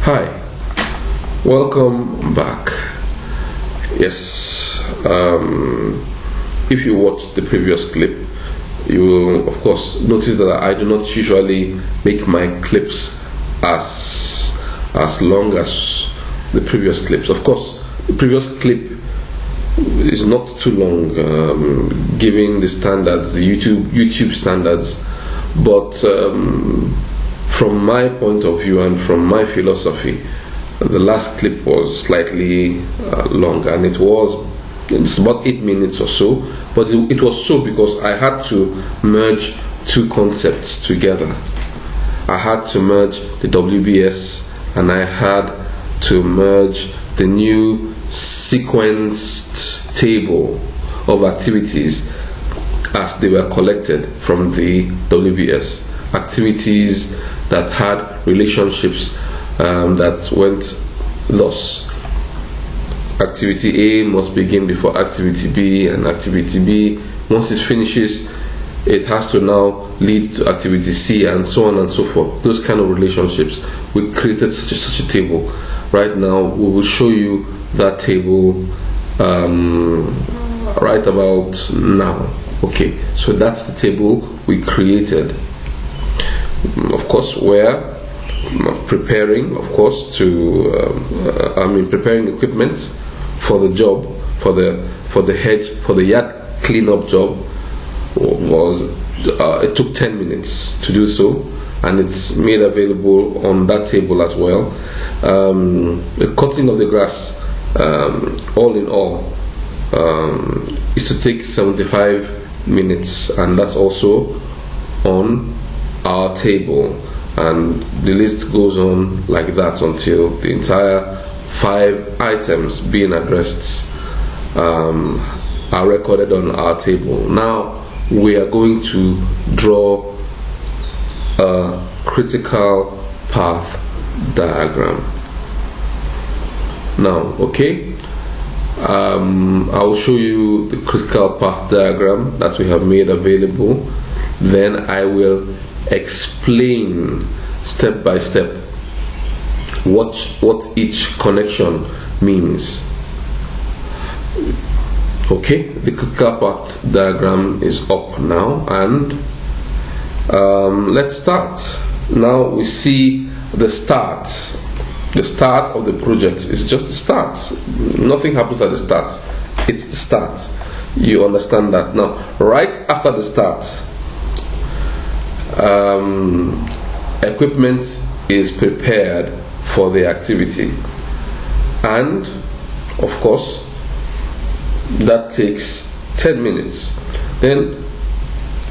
Hi, welcome back. Yes, if you watched the previous clip, you will of course notice that I do not usually make my clips as long as the previous clips. Of course, the previous clip is not too long, given the standards, the YouTube standards, but from my point of view and from my philosophy, the last clip was slightly long, and it's about 8 minutes or so, but it was so because I had to merge two concepts together. I had to merge the WBS and I had to merge the new sequenced table of activities as they were collected from the WBS. Activities that had relationships that went thus: activity A must begin before activity B, and activity B, once it finishes, it has to now lead to activity C, and so on and so forth. Those kind of relationships. We created such a table. Right now we will show you that table right about now. Okay, so that's the table we created. Of course, we're preparing, of course, preparing equipment for the job, for the yard cleanup job. It took 10 minutes to do so, and it's made available on that table as well. The cutting of the grass, all in all, is to take 75 minutes, and that's also on our table, and the list goes on like that until the entire 5 items being addressed are recorded on our table. Now we are going to draw a critical path diagram. Now, okay, I'll show you the critical path diagram that we have made available. Then I will explain step by step what each connection means. Okay, the critical path diagram is up now, and let's start. Now we see the start. The start of the project is just the start. Nothing happens at the start. It's the start. You understand that? Now, right after the start, equipment is prepared for the activity, and of course that takes 10 minutes. Then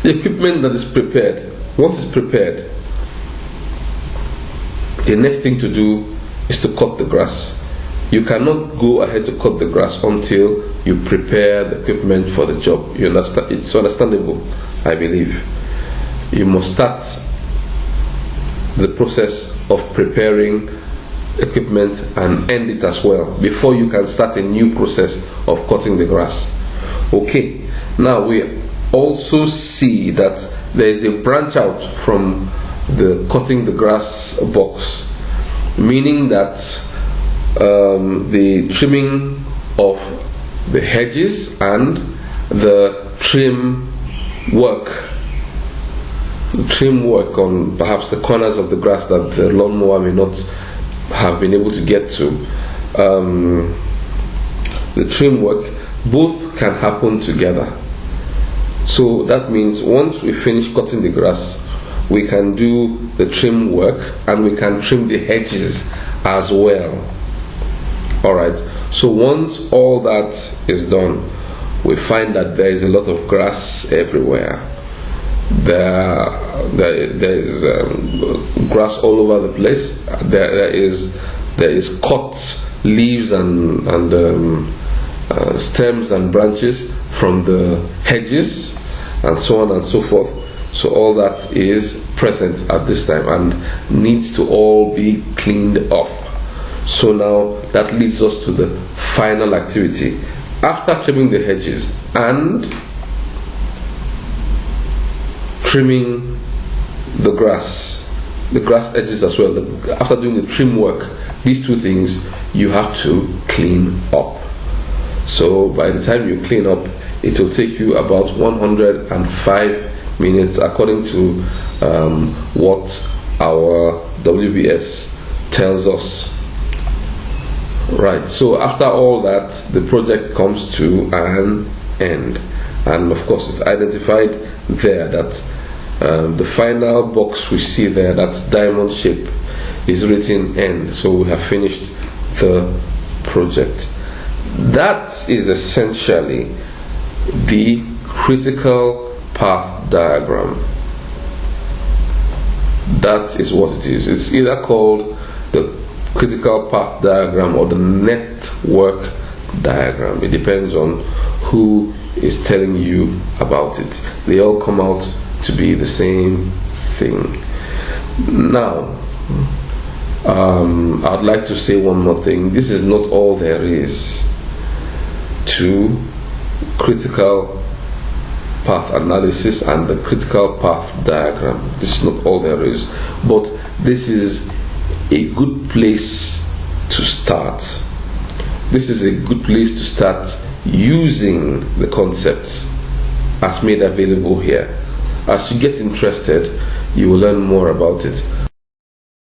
the equipment that is prepared, once it's prepared, the next thing to do is to cut the grass. You cannot go ahead to cut the grass until you prepare the equipment for the job. You understand? It's understandable, I believe. You must start the process of preparing equipment and end it as well before you can start a new process of cutting the grass. Okay, now we also see that there is a branch out from the cutting the grass box, meaning that the trimming of the hedges and the trim work on perhaps the corners of the grass that the lawnmower may not have been able to get to, the trim work, both can happen together. So that means once we finish cutting the grass, we can do the trim work and we can trim the hedges as well. Alright, so once all that is done, we find that there is a lot of grass everywhere. There is grass all over the place. There is cut leaves and stems and branches from the hedges, and so on and so forth. So all that is present at this time and needs to all be cleaned up. So now that leads us to the final activity. After trimming the hedges and trimming the grass, the grass edges as well. After doing the trim work, these two things you have to clean up. So by the time you clean up, it will take you about 105 minutes according to what our WBS tells us. Right, so after all that, the project comes to an end, and of course it's identified there that the final box we see there, that's diamond shape, is written end. So we have finished the project. That is essentially the critical path diagram. That is what it is. It's either called the critical path diagram or the network diagram. It depends on who is telling you about it. They all come out to be the same thing. Now, I'd like to say one more thing. This is not all there is to critical path analysis and the critical path diagram. This is not all there is, but this is a good place to start. This is a good place to start using the concepts as made available here. As you get interested, you will learn more about it.